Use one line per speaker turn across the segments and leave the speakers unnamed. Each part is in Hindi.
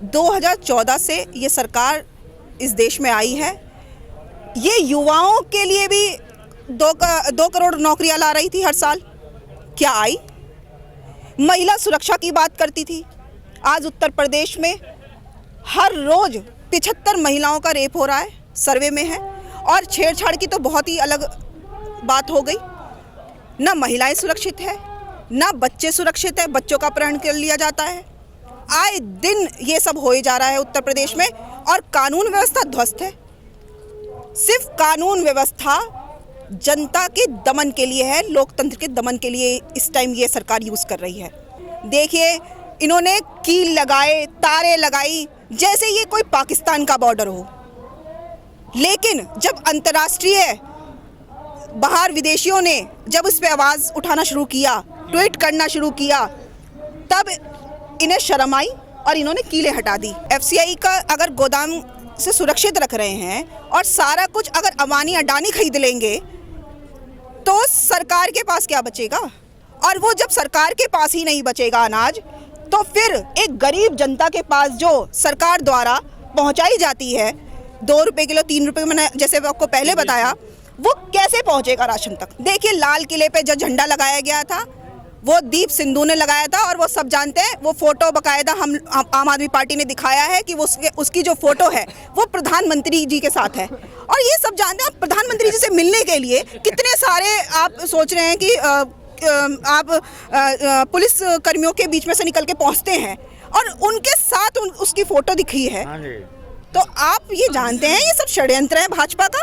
2014 से ये सरकार इस देश में आई है। ये युवाओं के लिए भी 2 करोड़ नौकरियां ला रही थी हर साल। क्या आई? महिला सुरक्षा की बात करती थी। आज उत्तर प्रदेश में हर रोज 75 महिलाओं का रेप हो रहा है, सर्वे में है। और छेड़छाड़ की तो बहुत ही अलग बात हो गई। ना महिलाएं सुरक्षित है, ना बच्चे सुरक्षित है, बच्चों का अपहरण कर लिया जाता है। आए दिन ये सब हो ही जा रहा है उत्तर प्रदेश में। और कानून व्यवस्था ध्वस्त है। सिर्फ कानून व्यवस्था जनता के दमन के लिए है, लोकतंत्र के दमन के लिए इस टाइम ये सरकार यूज कर रही है। देखिए, इन्होंने कील लगाए, तारे लगाई, जैसे ये कोई पाकिस्तान का बॉर्डर हो। लेकिन जब अंतर्राष्ट्रीय बाहर विदेशियों ने जब उस पर आवाज़ उठाना शुरू किया, ट्वीट करना शुरू किया, तब इन्हें शर्म आई और इन्होंने कीलें हटा दी। एफसीआई का अगर गोदाम से सुरक्षित रख रहे हैं और सारा कुछ अगर अबानी अडानी खरीद लेंगे तो सरकार के पास क्या बचेगा? और वो जब सरकार के पास ही नहीं बचेगा अनाज, तो फिर एक गरीब जनता के पास जो सरकार द्वारा पहुंचाई जाती है 2 रुपये किलो, 3 रुपये, मैंने जैसे आपको पहले बताया, वो कैसे पहुंचेगा राशन तक? देखिए, लाल किले पे जो झंडा लगाया गया था वो दीप सिंधु ने लगाया था और वो सब जानते हैं। वो फोटो बकायदा हम आम आदमी पार्टी ने दिखाया है कि वो उसकी जो फोटो है वो प्रधानमंत्री जी के साथ है। और ये सब जानते हैं, प्रधानमंत्री जी से मिलने के लिए कितने सारे आप सोच रहे हैं कि आप पुलिस कर्मियों के बीच में से निकल के पहुंचते हैं और उनके साथ उसकी फोटो दिखी है। तो आप ये जानते हैं ये सब षड्यंत्र है भाजपा का।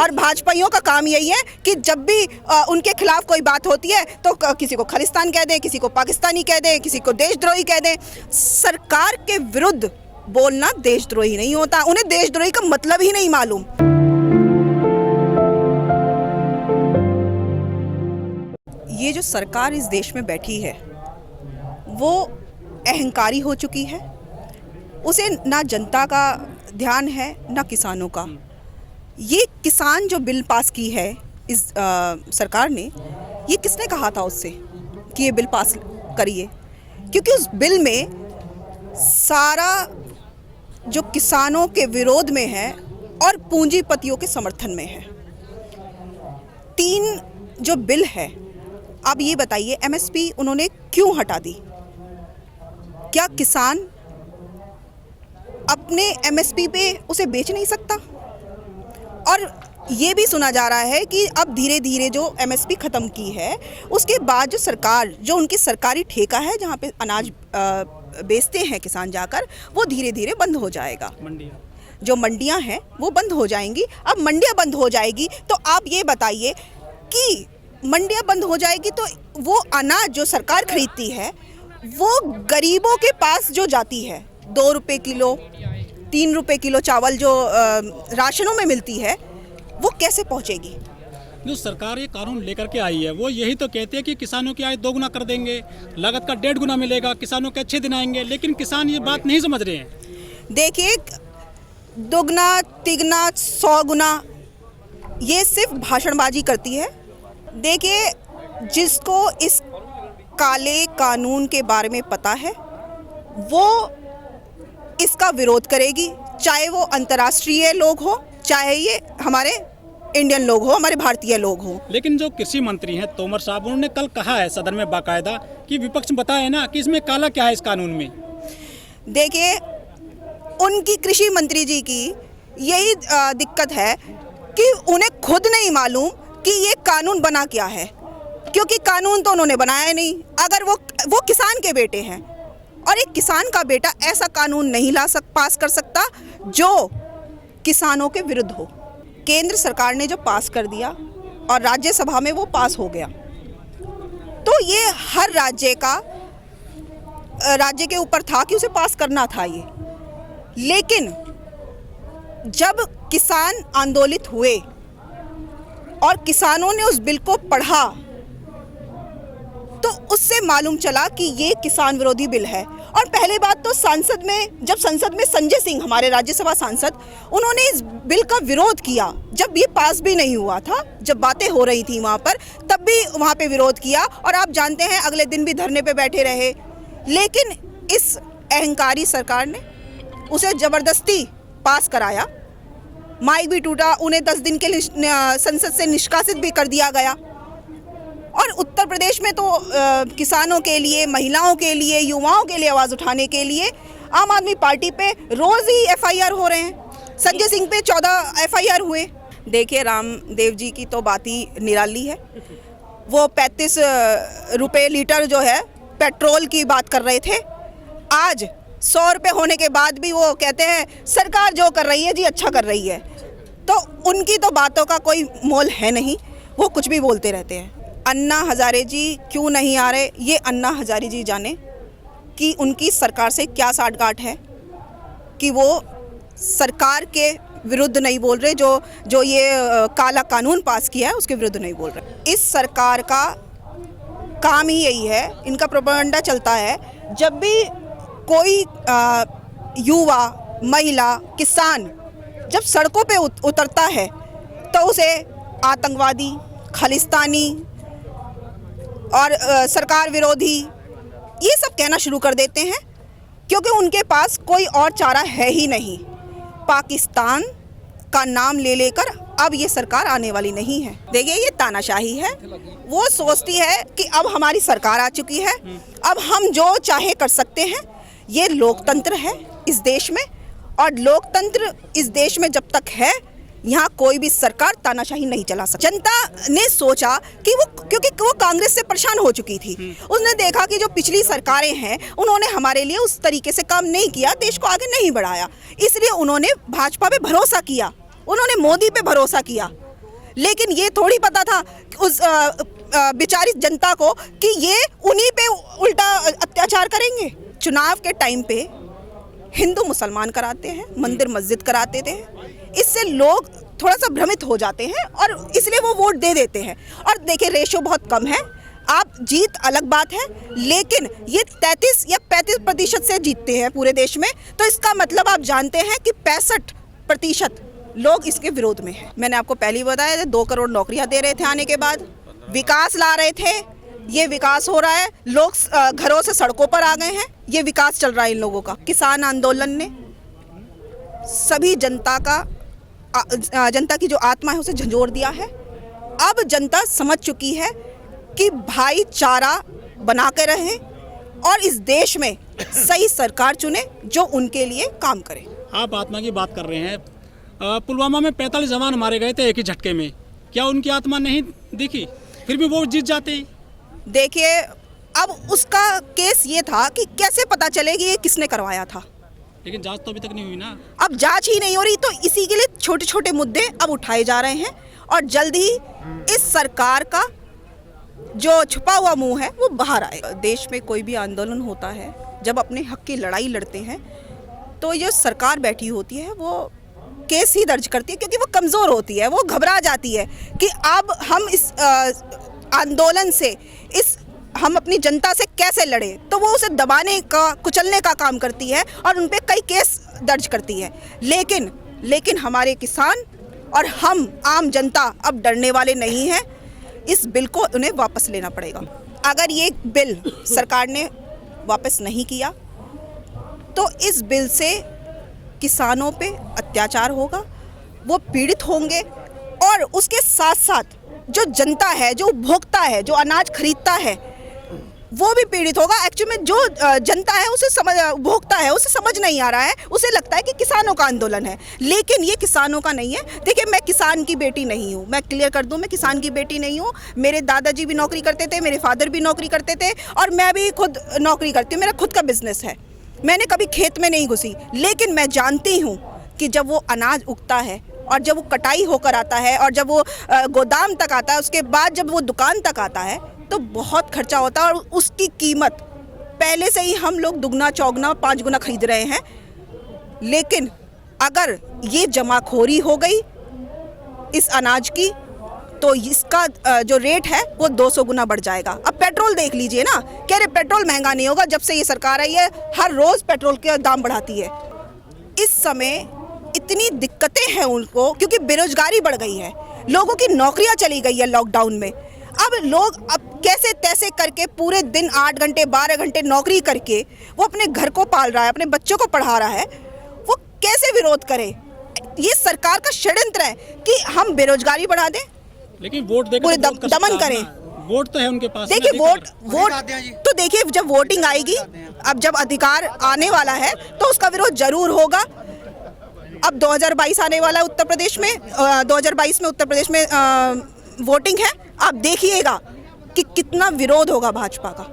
और भाजपाइयों का काम यही है कि जब भी उनके खिलाफ कोई बात होती है तो किसी को खालिस्तान कह दें, किसी को पाकिस्तानी कह दें, किसी को देशद्रोही कह दें। सरकार के विरुद्ध बोलना देशद्रोही नहीं होता। उन्हें देशद्रोही का मतलब ही नहीं मालूम। ये जो सरकार इस देश में बैठी है वो अहंकारी हो चुकी है। उसे ना जनता का ध्यान है ना किसानों का। ये किसान जो बिल पास की है इस सरकार ने, ये किसने कहा था उससे कि ये बिल पास करिए? क्योंकि उस बिल में सारा जो किसानों के विरोध में है और पूंजीपतियों के समर्थन में है। 3 जो बिल है, अब ये बताइए एमएसपी उन्होंने क्यों हटा दी? क्या किसान अपने एमएसपी पे उसे बेच नहीं सकता? और ये भी सुना जा रहा है कि अब धीरे धीरे जो एमएसपी ख़त्म की है उसके बाद जो सरकार, जो उनकी सरकारी ठेका है जहाँ पे अनाज बेचते हैं किसान जाकर, वो धीरे धीरे बंद हो जाएगा। जो मंडियाँ हैं वो बंद हो जाएंगी। अब मंडियाँ बंद हो जाएगी तो आप ये बताइए कि मंडियाँ बंद हो जाएगी तो वो अनाज जो सरकार खरीदती है वो गरीबों के पास जो जाती है, 2 रुपये किलो, 3 रुपये किलो चावल जो राशनों में मिलती है, वो कैसे पहुंचेगी?
जो सरकार ये कानून लेकर के आई है वो यही तो कहती है कि किसानों की आय 2 गुना कर देंगे, लागत का 1.5 गुना मिलेगा, किसानों के अच्छे दिन आएंगे। लेकिन किसान ये बात नहीं समझ रहे हैं।
देखिए, 2 गुना, 3 गुना, 100 गुना, ये सिर्फ भाषणबाजी करती है। देखिए, जिसको इस काले कानून के बारे में पता है वो इसका विरोध करेगी, चाहे वो अंतर्राष्ट्रीय लोग हो, चाहे ये हमारे इंडियन लोग हो, हमारे भारतीय लोग हो।
लेकिन जो कृषि मंत्री हैं तोमर साहब, उन्होंने कल कहा है सदन में बाकायदा कि विपक्ष बताए ना कि इसमें काला क्या है इस कानून में।
देखिए, उनकी कृषि मंत्री जी की यही दिक्कत है कि उन्हें खुद नहीं मालूम कि ये कानून बना क्या है, क्योंकि कानून तो उन्होंने बनाया नहीं। अगर वो किसान के बेटे हैं और एक किसान का बेटा ऐसा कानून नहीं पास कर सकता जो किसानों के विरुद्ध हो। केंद्र सरकार ने जो पास कर दिया और राज्यसभा में वो पास हो गया, तो ये हर राज्य के ऊपर था कि उसे पास करना था ये। लेकिन जब किसान आंदोलित हुए और किसानों ने उस बिल को पढ़ा तो उससे मालूम चला कि ये किसान विरोधी बिल है। और पहले बात तो संसद में संजय सिंह, हमारे राज्यसभा सांसद, उन्होंने इस बिल का विरोध किया। जब ये पास भी नहीं हुआ था, जब बातें हो रही थी वहाँ पर, तब भी वहाँ पे विरोध किया। और आप जानते हैं अगले दिन भी धरने पे बैठे रहे। लेकिन इस अहंकारी सरकार ने उसे ज़बरदस्ती पास कराया, माइक भी टूटा, उन्हें 10 दिन के लिए संसद से निष्कासित भी कर दिया गया। और उत्तर प्रदेश में तो किसानों के लिए, महिलाओं के लिए, युवाओं के लिए आवाज़ उठाने के लिए आम आदमी पार्टी पे रोज़ ही FIR हो रहे हैं। संजय सिंह पे 14 FIR हुए। देखिए, रामदेव जी की तो बात ही निराली है। वो 35 रुपये लीटर जो है पेट्रोल की बात कर रहे थे, आज 100 रुपये होने के बाद भी वो कहते हैं सरकार जो कर रही है जी अच्छा कर रही है। तो उनकी तो बातों का कोई मोल है नहीं, वो कुछ भी बोलते रहते हैं। अन्ना हजारे जी क्यों नहीं आ रहे, ये अन्ना हजारे जी जाने कि उनकी सरकार से क्या साठगांठ है कि वो सरकार के विरुद्ध नहीं बोल रहे, जो ये काला कानून पास किया है उसके विरुद्ध नहीं बोल रहे। इस सरकार का काम ही यही है, इनका प्रोपेगेंडा चलता है। जब भी कोई युवा, महिला, किसान जब सड़कों पे उतरता है तो उसे आतंकवादी, खालिस्तानी और सरकार विरोधी ये सब कहना शुरू कर देते हैं, क्योंकि उनके पास कोई और चारा है ही नहीं। पाकिस्तान का नाम ले लेकर अब ये सरकार आने वाली नहीं है। देखिए, ये तानाशाही है। वो सोचती है कि अब हमारी सरकार आ चुकी है, अब हम जो चाहे कर सकते हैं। ये लोकतंत्र है इस देश में, और लोकतंत्र इस देश में जब तक है, यहाँ कोई भी सरकार तानाशाही नहीं चला सकती। जनता ने सोचा कि क्योंकि वो कांग्रेस से परेशान हो चुकी थी, उसने देखा कि जो पिछली सरकारें हैं उन्होंने हमारे लिए उस तरीके से काम नहीं किया, देश को आगे नहीं बढ़ाया, इसलिए उन्होंने भाजपा पे भरोसा किया, उन्होंने मोदी पे भरोसा किया। लेकिन ये थोड़ी पता था उस बेचारी जनता को कि ये उन्हीं पे उल्टा अत्याचार करेंगे। चुनाव के टाइम पे हिंदू मुसलमान कराते हैं, मंदिर मस्जिद कराते थे, इससे लोग थोड़ा सा भ्रमित हो जाते हैं और इसलिए वो वोट दे देते हैं। और देखिए, रेशो बहुत कम है, आप जीत अलग बात है, लेकिन ये 33 या 35% से जीतते हैं पूरे देश में, तो इसका मतलब आप जानते हैं कि 65% लोग इसके विरोध में हैं। मैंने आपको पहले ही बताया, 2 करोड़ नौकरियां दे रहे थे आने के बाद, विकास ला रहे थे, ये विकास हो रहा है, लोग घरों से सड़कों पर आ गए हैं, ये विकास चल रहा है इन लोगों का। किसान आंदोलन ने सभी जनता की जो आत्मा है उसे झंझोर दिया है। अब जनता समझ चुकी है कि भाईचारा बना के रहें और इस देश में सही सरकार चुने जो उनके लिए काम करे।
आप आत्मा की बात कर रहे हैं, पुलवामा में 45 जवान मारे गए थे एक ही झटके में, क्या उनकी आत्मा नहीं दिखी? फिर भी वो जीत जाते हैं।
देखिए, अब उसका केस ये था कि कैसे पता चले कि ये किसने करवाया था,
लेकिन जांच तो अभी तक नहीं हुई ना।
अब जांच ही नहीं हो रही, तो इसी के लिए छोटे छोटे मुद्दे अब उठाए जा रहे हैं और जल्द ही इस सरकार का जो छुपा हुआ मुंह है वो बाहर आएगा। देश में कोई भी आंदोलन होता है, जब अपने हक की लड़ाई लड़ते हैं, तो ये सरकार बैठी होती है वो केस ही दर्ज करती है, क्योंकि वो कमज़ोर होती है, वो घबरा जाती है कि अब हम इस आंदोलन से हम अपनी जनता से कैसे लड़े, तो वो उसे दबाने का, कुचलने का काम करती है और उन पे कई केस दर्ज करती है। लेकिन हमारे किसान और हम आम जनता अब डरने वाले नहीं हैं। इस बिल को उन्हें वापस लेना पड़ेगा। अगर ये बिल सरकार ने वापस नहीं किया तो इस बिल से किसानों पे अत्याचार होगा, वो पीड़ित होंगे, और उसके साथ साथ जो जनता है, जो उपभोक्ता है, जो अनाज खरीदता है, वो भी पीड़ित होगा। एक्चुअली में जो जनता है उसे उपभोक्ता है, उसे समझ नहीं आ रहा है, उसे लगता है कि किसानों का आंदोलन है, लेकिन ये किसानों का नहीं है। देखिए, मैं किसान की बेटी नहीं हूँ, मैं क्लियर कर दूँ, मैं किसान की बेटी नहीं हूँ। मेरे दादाजी भी नौकरी करते थे, मेरे फादर भी नौकरी करते थे, और मैं भी खुद नौकरी करती हूँ, मेरा खुद का बिजनेस है। मैंने कभी खेत में नहीं घुसी, लेकिन मैं जानती हूँ कि जब वो अनाज उगता है और जब वो कटाई होकर आता है और जब वो गोदाम तक आता है, उसके बाद जब वो दुकान तक आता है, तो बहुत खर्चा होता है और उसकी कीमत पहले से ही हम लोग दुगना चौगना 5 गुना खरीद रहे हैं। लेकिन अगर ये जमाखोरी हो गई इस अनाज की, तो इसका जो रेट है वो 200 गुना बढ़ जाएगा। अब पेट्रोल देख लीजिए ना, कह रहे पेट्रोल महंगा नहीं होगा, जब से ये सरकार आई है हर रोज़ पेट्रोल के दाम बढ़ाती है। इस समय इतनी दिक्कतें हैं उनको, क्योंकि बेरोजगारी बढ़ गई है, लोगों की नौकरियां चली गई है लॉकडाउन में। अब लोग कैसे तैसे करके पूरे दिन 8 घंटे 12 घंटे नौकरी करके वो अपने घर को पाल रहा है, अपने बच्चों को पढ़ा रहा है, कैसे विरोध करे? ये सरकार का षड्यंत्र है कि हम बेरोजगारी बढ़ा दें,
लेकिन वोट देकर
पूरे
तो वोट कर
दमन
सकता है
करें।
ना। वोट तो है उनके पास।
देखिए
ना,
वोट तो देखिए जब वोटिंग आएगी, अब जब अधिकार आने वाला है तो उसका विरोध जरूर होगा। अब 2022 आने वाला है उत्तर प्रदेश में, 2022 में उत्तर प्रदेश में वोटिंग है। आप देखिएगा कि कितना विरोध होगा भाजपा का।